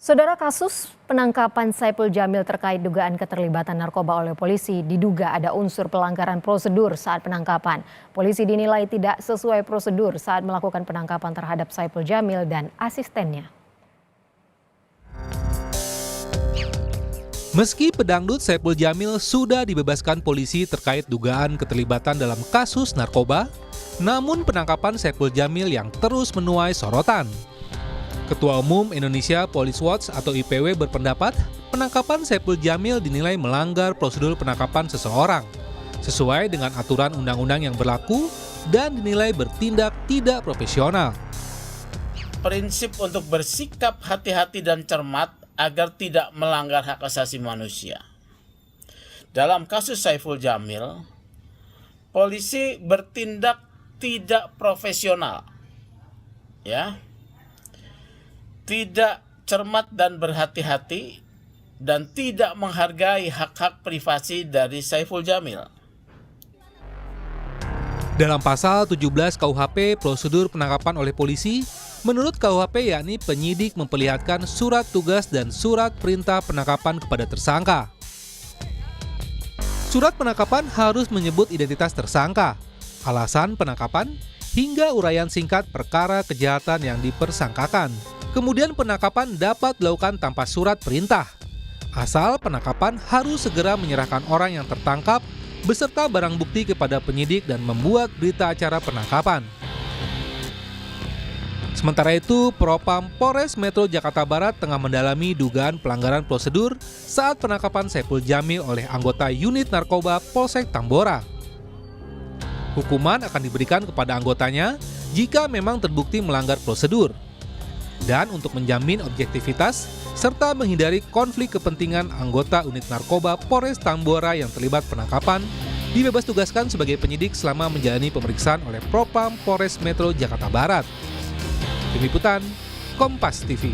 Saudara, kasus penangkapan Saipul Jamil terkait dugaan keterlibatan narkoba oleh polisi diduga ada unsur pelanggaran prosedur saat penangkapan. Polisi dinilai tidak sesuai prosedur saat melakukan penangkapan terhadap Saipul Jamil dan asistennya. Meski pedangdut Saipul Jamil sudah dibebaskan polisi terkait dugaan keterlibatan dalam kasus narkoba, namun penangkapan Saipul Jamil yang terus menuai sorotan. Ketua Umum Indonesia Police Watch atau IPW berpendapat penangkapan Saipul Jamil dinilai melanggar prosedur penangkapan seseorang sesuai dengan aturan undang-undang yang berlaku dan dinilai bertindak tidak profesional. Prinsip untuk bersikap hati-hati dan cermat agar tidak melanggar hak asasi manusia. Dalam kasus Saipul Jamil, polisi bertindak tidak profesional. Tidak cermat dan berhati-hati dan tidak menghargai hak-hak privasi dari Saipul Jamil. Dalam pasal 17 KUHP prosedur penangkapan oleh polisi, menurut KUHP yakni penyidik memperlihatkan surat tugas dan surat perintah penangkapan kepada tersangka. Surat penangkapan harus menyebut identitas tersangka, alasan penangkapan, hingga uraian singkat perkara kejahatan yang dipersangkakan. Kemudian penangkapan dapat dilakukan tanpa surat perintah. Asal penangkapan harus segera menyerahkan orang yang tertangkap beserta barang bukti kepada penyidik dan membuat berita acara penangkapan. Sementara itu, Propam Polres Metro Jakarta Barat tengah mendalami dugaan pelanggaran prosedur saat penangkapan Saipul Jamil oleh anggota unit narkoba Polsek Tambora. Hukuman akan diberikan kepada anggotanya jika memang terbukti melanggar prosedur. Dan untuk menjamin objektivitas serta menghindari konflik kepentingan anggota unit narkoba Polres Tambora yang terlibat penangkapan dibebas tugaskan sebagai penyidik selama menjalani pemeriksaan oleh Propam Polres Metro Jakarta Barat. Tim Liputan, Kompas TV.